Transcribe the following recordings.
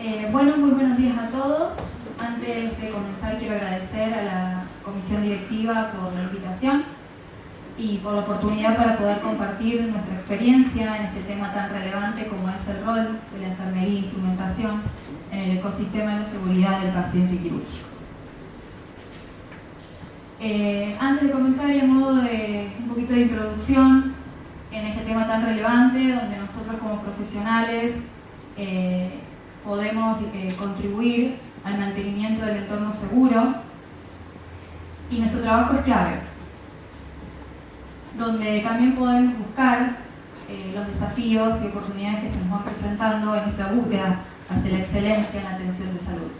Muy buenos días a todos. Antes de comenzar quiero agradecer a la comisión directiva por la invitación y por la oportunidad para poder compartir nuestra experiencia en este tema tan relevante como es el rol de la enfermería e instrumentación en el ecosistema de la seguridad del paciente quirúrgico. Antes de comenzar y a modo de un poquito de introducción en este tema tan relevante, donde nosotros como profesionales podemos contribuir al mantenimiento del entorno seguro, y nuestro trabajo es clave, donde también podemos buscar los desafíos y oportunidades que se nos van presentando en esta búsqueda hacia la excelencia en la atención de salud.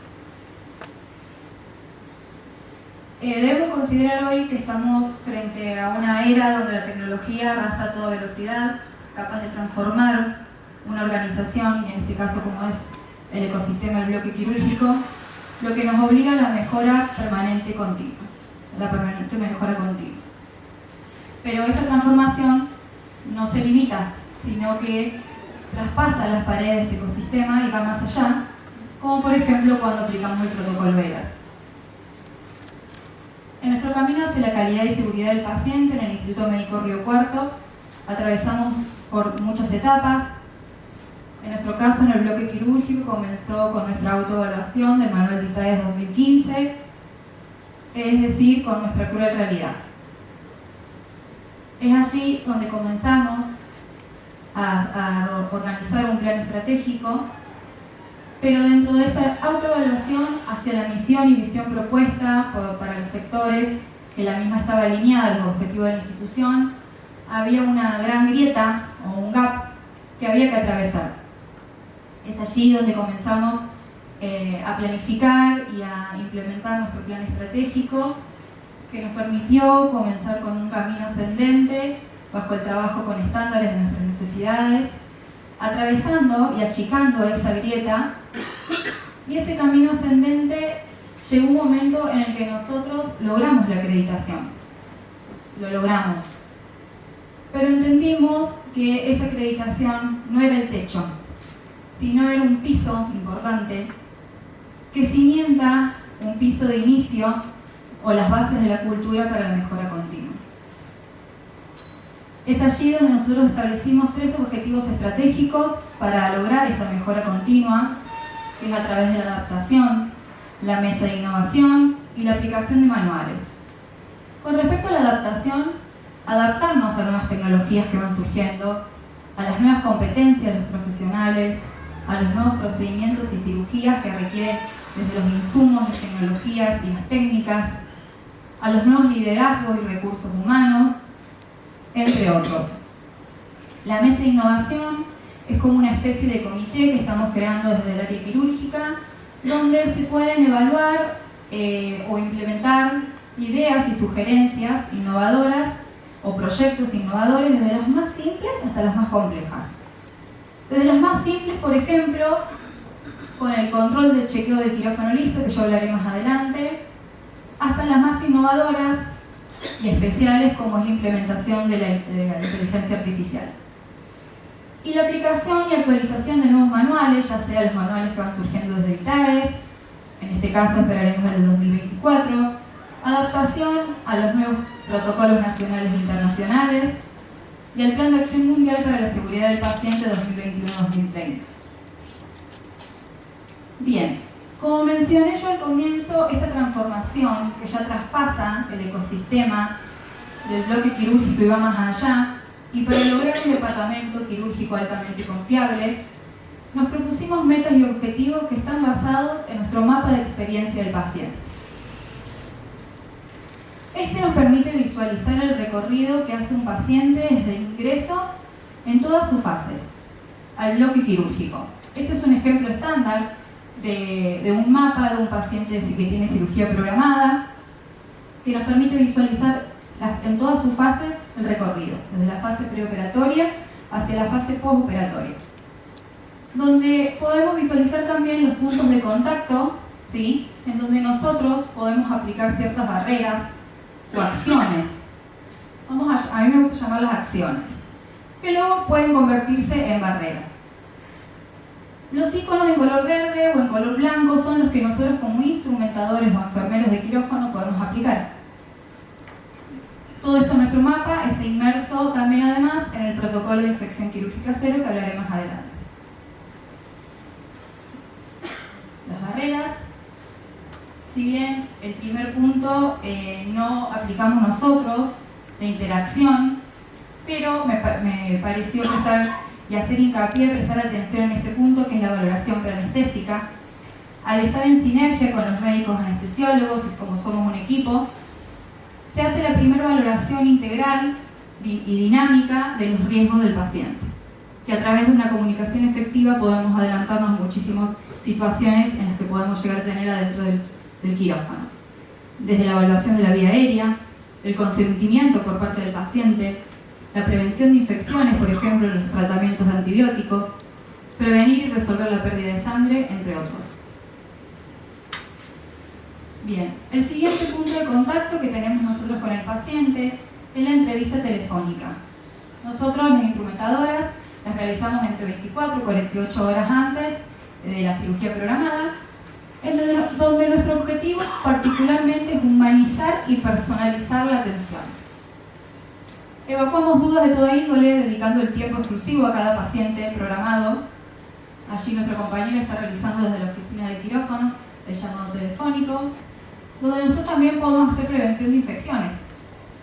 Debemos considerar hoy que estamos frente a una era donde la tecnología arrasa a toda velocidad, capaz de transformar una organización, en este caso como es el ecosistema del bloque quirúrgico, lo que nos obliga a la mejora permanente y continua, la permanente mejora continua. Pero esta transformación no se limita, sino que traspasa las paredes de este ecosistema y va más allá, como por ejemplo cuando aplicamos el protocolo ERAS. En nuestro camino hacia la calidad y seguridad del paciente en el Instituto Médico Río Cuarto atravesamos por muchas etapas. En nuestro caso, en el bloque quirúrgico, comenzó con nuestra autoevaluación del Manual de ITAES 2015, es decir, con nuestra cruel realidad. Es allí donde comenzamos a organizar un plan estratégico, pero dentro de esta autoevaluación hacia la misión y visión propuesta para los sectores, que la misma estaba alineada a los objetivos de la institución, había una gran grieta o un gap que había que atravesar. Es allí donde comenzamos a planificar y a implementar nuestro plan estratégico, que nos permitió comenzar con un camino ascendente bajo el trabajo con estándares de nuestras necesidades, atravesando y achicando esa grieta, y ese camino ascendente llegó un momento en el que nosotros logramos la acreditación. Lo logramos. Pero entendimos que esa acreditación no era el techo, sino era un piso importante que cimienta un piso de inicio o las bases de la cultura para la mejora continua. Es allí donde nosotros establecimos 3 objetivos estratégicos para lograr esta mejora continua, que es a través de la adaptación, la mesa de innovación y la aplicación de manuales. Con respecto a la adaptación, adaptarnos a nuevas tecnologías que van surgiendo, a las nuevas competencias de los profesionales, a los nuevos procedimientos y cirugías que requieren desde los insumos, las tecnologías y las técnicas, a los nuevos liderazgos y recursos humanos, entre otros. La mesa de innovación es como una especie de comité que estamos creando desde el área quirúrgica, donde se pueden evaluar o implementar ideas y sugerencias innovadoras o proyectos innovadores desde las más simples hasta las más complejas. Desde las más simples, por ejemplo, con el control del chequeo del quirófano listo, que yo hablaré más adelante, hasta las más innovadoras y especiales, como es la implementación de la inteligencia artificial. Y la aplicación y actualización de nuevos manuales, ya sea los manuales que van surgiendo desde ITAES, en este caso esperaremos el 2024, adaptación a los nuevos protocolos nacionales e internacionales, y al Plan de Acción Mundial para la Seguridad del Paciente 2021-2030. Bien, como mencioné yo al comienzo, esta transformación que ya traspasa el ecosistema del bloque quirúrgico y va más allá, y para lograr un departamento quirúrgico altamente confiable, nos propusimos metas y objetivos que están basados en nuestro mapa de experiencia del paciente. Este nos permite visualizar el recorrido que hace un paciente desde el ingreso en todas sus fases al bloque quirúrgico. Este es un ejemplo estándar de un mapa de un paciente que tiene cirugía programada, que nos permite visualizar en todas sus fases el recorrido, desde la fase preoperatoria hacia la fase postoperatoria, donde podemos visualizar también los puntos de contacto, ¿sí?, en donde nosotros podemos aplicar ciertas barreras o acciones. A mí me gusta llamarlas acciones, que luego pueden convertirse en barreras. Los iconos en color verde o en color blanco son los que nosotros como instrumentadores o enfermeros de quirófano podemos aplicar. Todo esto en nuestro mapa está inmerso también además en el protocolo de infección quirúrgica cero que hablaré más adelante. Las barreras, si bien el primer punto no aplicamos nosotros de interacción, pero me pareció prestar y hacer hincapié, prestar atención en este punto que es la valoración preanestésica. Al estar en sinergia con los médicos anestesiólogos y como somos un equipo, se hace la primera valoración integral y dinámica de los riesgos del paciente. Y a través de una comunicación efectiva podemos adelantarnos a muchísimas situaciones en las que podemos llegar a tener adentro del quirófano. Desde la evaluación de la vía aérea, el consentimiento por parte del paciente, la prevención de infecciones, por ejemplo, en los tratamientos de antibióticos, prevenir y resolver la pérdida de sangre, entre otros. Bien, el siguiente punto de contacto que tenemos nosotros con el paciente es la entrevista telefónica. Nosotros, las instrumentadoras, las realizamos entre 24 y 48 horas antes de la cirugía programada, donde nuestro objetivo particularmente es humanizar y personalizar la atención. Evacuamos dudas de toda índole, dedicando el tiempo exclusivo a cada paciente programado. Allí nuestro compañero está realizando desde la oficina de quirófano el llamado telefónico, donde nosotros también podemos hacer prevención de infecciones,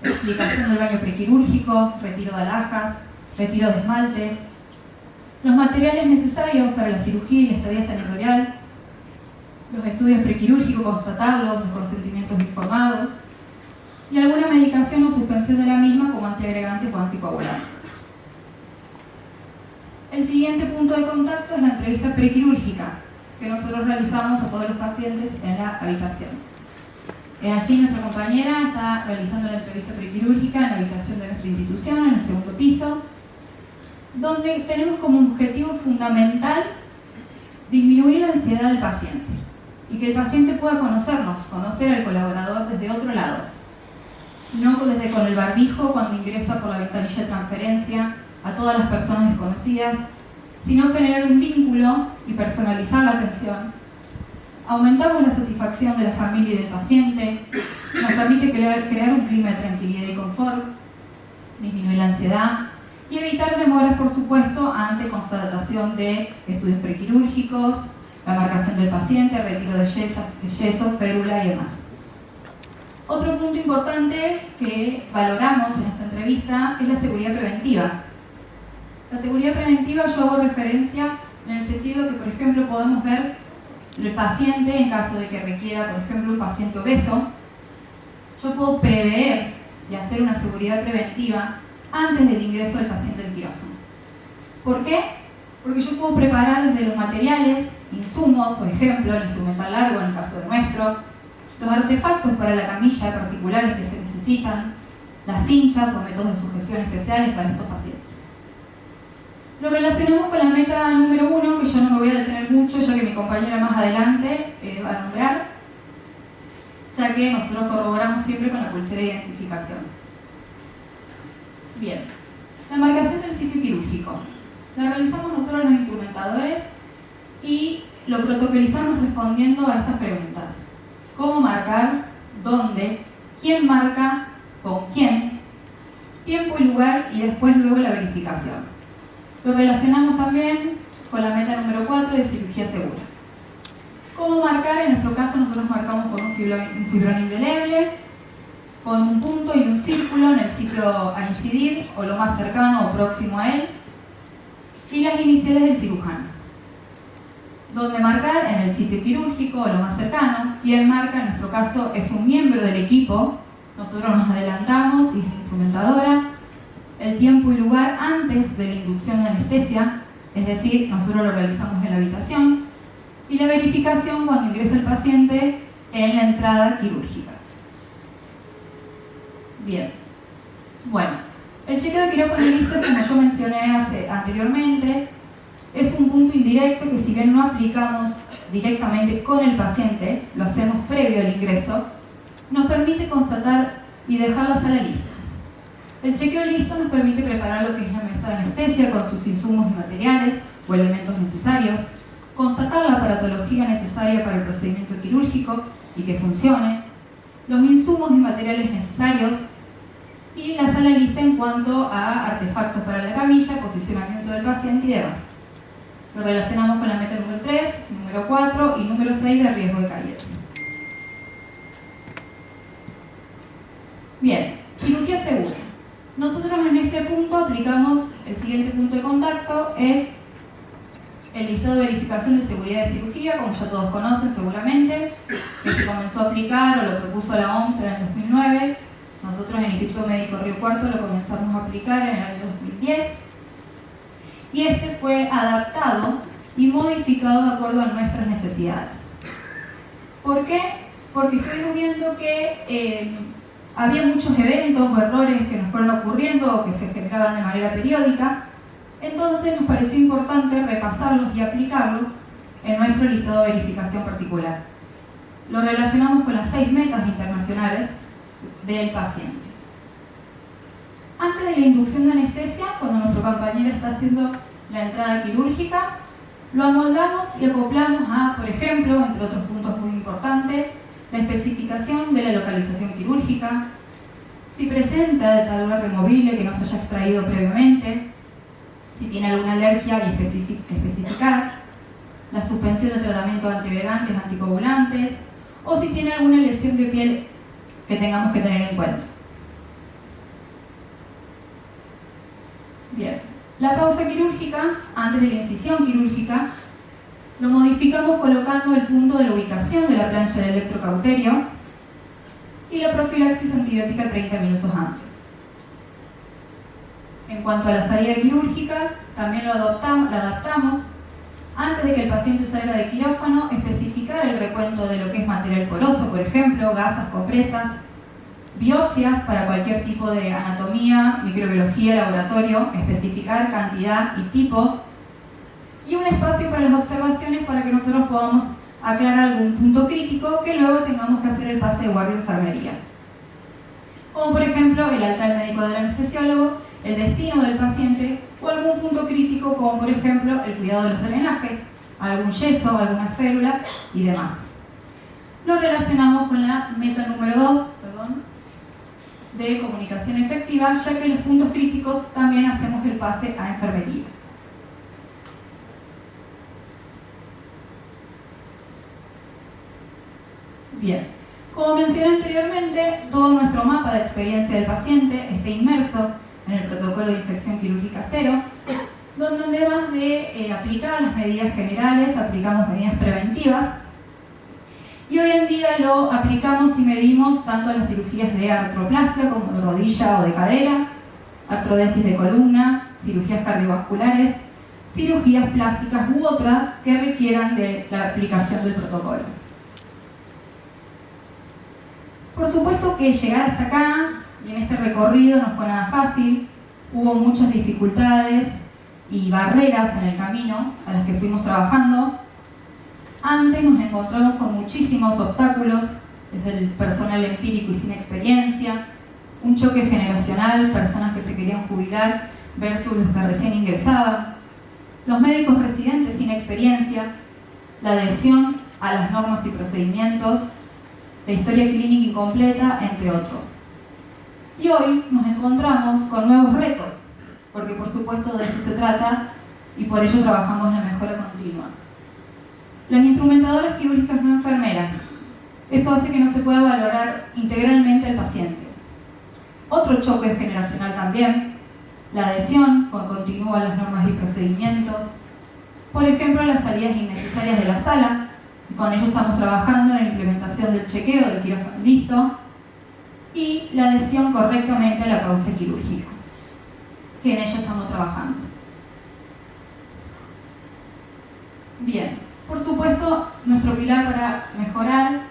explicación del baño prequirúrgico, retiro de alhajas, retiro de esmaltes, los materiales necesarios para la cirugía y la estadía sanatorial, los estudios prequirúrgicos, constatarlos, los consentimientos informados, y alguna medicación o suspensión de la misma como antiagregantes o anticoagulantes. El siguiente punto de contacto es la entrevista prequirúrgica, que nosotros realizamos a todos los pacientes en la habitación. Allí nuestra compañera está realizando la entrevista prequirúrgica en la habitación de nuestra institución, en el segundo piso, donde tenemos como objetivo fundamental disminuir la ansiedad del paciente y que el paciente pueda conocernos, conocer al colaborador desde otro lado. No desde con el barbijo cuando ingresa por la ventanilla de transferencia a todas las personas desconocidas, sino generar un vínculo y personalizar la atención. Aumentamos la satisfacción de la familia y del paciente, nos permite crear un clima de tranquilidad y confort, disminuir la ansiedad y evitar demoras, por supuesto, ante constatación de estudios prequirúrgicos, la marcación del paciente, retiro de yeso, férula y demás. Otro punto importante que valoramos en esta entrevista es la seguridad preventiva. La seguridad preventiva yo hago referencia en el sentido que, por ejemplo, podemos ver el paciente en caso de que requiera, por ejemplo, un paciente obeso. Yo puedo prever y hacer una seguridad preventiva antes del ingreso del paciente al quirófano. ¿Por qué? Porque yo puedo preparar desde los materiales, insumos, por ejemplo, el instrumental largo en el caso de nuestro, los artefactos para la camilla particulares que se necesitan, las cinchas o métodos de sujeción especiales para estos pacientes. Lo relacionamos con la meta número 1, que yo no me voy a detener mucho, ya que mi compañera más adelante va a nombrar, ya que nosotros corroboramos siempre con la pulsera de identificación. Bien, la marcación del sitio quirúrgico. La realizamos nosotros los instrumentadores y lo protocolizamos respondiendo a estas preguntas. ¿Cómo marcar? ¿Dónde? ¿Quién marca? ¿Con quién? Tiempo y lugar y después luego la verificación. Lo relacionamos también con la meta número 4 de cirugía segura. ¿Cómo marcar? En nuestro caso nosotros marcamos con un fibrón indeleble, con un punto y un círculo en el sitio a incidir o lo más cercano o próximo a él, y las iniciales del cirujano. ¿Dónde marcar? En el sitio quirúrgico o lo más cercano. Quien marca, en nuestro caso, es un miembro del equipo. Nosotros nos adelantamos y es la instrumentadora. El tiempo y lugar antes de la inducción de anestesia, es decir, nosotros lo realizamos en la habitación. Y la verificación cuando ingresa el paciente en la entrada quirúrgica. Bien. Bueno, el chequeo de quirófano listo, como yo mencioné anteriormente, es un punto indirecto que si bien no aplicamos directamente con el paciente, lo hacemos previo al ingreso, nos permite constatar y dejar la sala lista. El chequeo listo nos permite preparar lo que es la mesa de anestesia con sus insumos y materiales o elementos necesarios. constatar la aparatología necesaria para el procedimiento quirúrgico y que funcione, los insumos y materiales necesarios y la sala lista en cuanto a artefactos para la camilla, posicionamiento del paciente y demás. Lo relacionamos con la meta número 3, número 4 y número 6 de riesgo de caídas. Bien, cirugía segura. Nosotros en este punto aplicamos el siguiente punto de contacto, es el listado de verificación de seguridad de cirugía, como ya todos conocen seguramente, que se comenzó a aplicar o lo propuso la OMS en el 2009. Nosotros en el Instituto Médico Río Cuarto lo comenzamos a aplicar en el año 2010 y este fue adaptado y modificado de acuerdo a nuestras necesidades. ¿Por qué? Porque estuvimos viendo que había muchos eventos o errores que nos fueron ocurriendo o que se generaban de manera periódica. Entonces nos pareció importante repasarlos y aplicarlos en nuestro listado de verificación particular. Lo relacionamos con las 6 metas internacionales del paciente. Antes de la inducción de anestesia, cuando nuestro compañero está haciendo la entrada quirúrgica, lo amoldamos y acoplamos a, por ejemplo, entre otros puntos muy importantes, la especificación de la localización quirúrgica, si presenta dentadura removible que no se haya extraído previamente, si tiene alguna alergia y especificar, la suspensión de tratamiento de antiagregantes, anticoagulantes, o si tiene alguna lesión de piel que tengamos que tener en cuenta. Bien, la pausa quirúrgica, antes de la incisión quirúrgica, lo modificamos colocando el punto de la ubicación de la plancha del electrocauterio y la profilaxis antibiótica 30 minutos antes. En cuanto a la salida quirúrgica, también la adaptamos. Antes de que el paciente salga de quirófano, especificar el recuento de lo que es material poroso, por ejemplo, gasas, compresas, biopsias para cualquier tipo de anatomía, microbiología, laboratorio, especificar cantidad y tipo, y un espacio para las observaciones para que nosotros podamos aclarar algún punto crítico que luego tengamos que hacer el pase de guardia de enfermería. Como por ejemplo el alta del médico del anestesiólogo, el destino del paciente o algún punto crítico como por ejemplo el cuidado de los drenajes, algún yeso, alguna férula y demás. Lo relacionamos con la meta número 2, de comunicación efectiva, ya que en los puntos críticos también hacemos el pase a enfermería. Bien, como mencioné anteriormente, todo nuestro mapa de experiencia del paciente está inmerso en el protocolo de infección quirúrgica 0, donde además de aplicar las medidas generales, aplicamos medidas preventivas y hoy en día lo aplicamos y medimos tanto en las cirugías de artroplastia como de rodilla o de cadera, artrodesis de columna, cirugías cardiovasculares, cirugías plásticas u otras que requieran de la aplicación del protocolo. Por supuesto que llegar hasta acá y en este recorrido no fue nada fácil, hubo muchas dificultades y barreras en el camino a las que fuimos trabajando. Antes nos encontramos con muchísimos obstáculos, desde el personal empírico y sin experiencia, un choque generacional, personas que se querían jubilar versus los que recién ingresaban, los médicos residentes sin experiencia, la adhesión a las normas y procedimientos, la historia clínica incompleta, entre otros. Y hoy nos encontramos con nuevos retos, porque por supuesto de eso se trata y por ello trabajamos en la mejora continua. Las instrumentadoras quirúrgicas no enfermeras. Eso hace que no se pueda valorar integralmente al paciente. Otro choque generacional también, la adhesión continua a las normas y procedimientos. Por ejemplo, las salidas innecesarias de la sala, y con ello estamos trabajando en la implementación del chequeo del quirófano listo, y la adhesión correctamente a la pausa quirúrgica, que en ello estamos trabajando. Bien, por supuesto, nuestro pilar para mejorar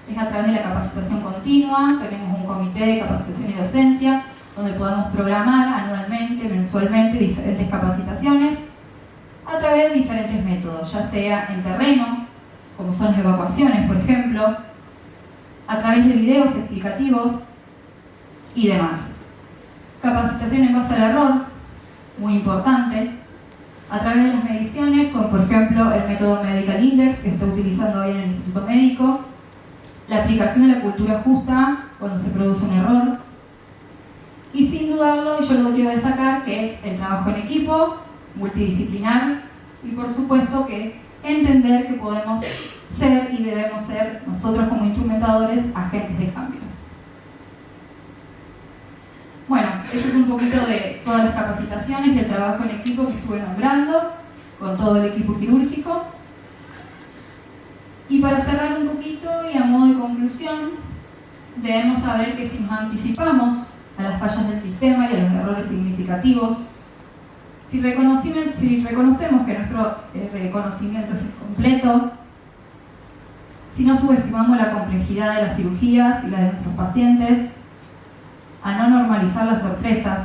es a través de la capacitación continua. Tenemos un comité de capacitación y docencia donde podemos programar anualmente, mensualmente diferentes capacitaciones a través de diferentes métodos, ya sea en terreno, como son las evacuaciones, por ejemplo, a través de videos explicativos y demás. Capacitación en base al error, muy importante, a través de las mediciones, como por ejemplo el método Medical Index que está utilizando hoy en el Instituto Médico, la aplicación de la cultura justa cuando se produce un error, y sin dudarlo, yo lo quiero destacar, que es el trabajo en equipo, multidisciplinar, y por supuesto que entender que podemos ser y debemos ser nosotros como instrumentadores agentes de cambio. Bueno, eso es un poquito de todas las capacitaciones y el trabajo en equipo que estuve nombrando con todo el equipo quirúrgico. Y para cerrar un poquito y a modo de conclusión, debemos saber que si nos anticipamos a las fallas del sistema y a los errores significativos, si reconocemos que nuestro reconocimiento es incompleto, si no subestimamos la complejidad de las cirugías y la de nuestros pacientes, a no normalizar las sorpresas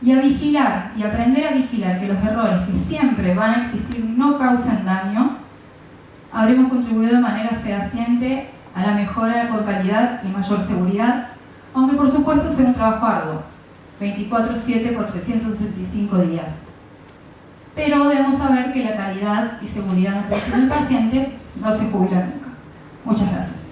y a vigilar y aprender a vigilar que los errores que siempre van a existir no causen daño, habremos contribuido de manera fehaciente a la mejora con calidad y mayor seguridad, aunque por supuesto sea un trabajo arduo, 24/7 por 365 días. Pero debemos saber que la calidad y seguridad en atención del paciente no se jubila nunca. Muchas gracias.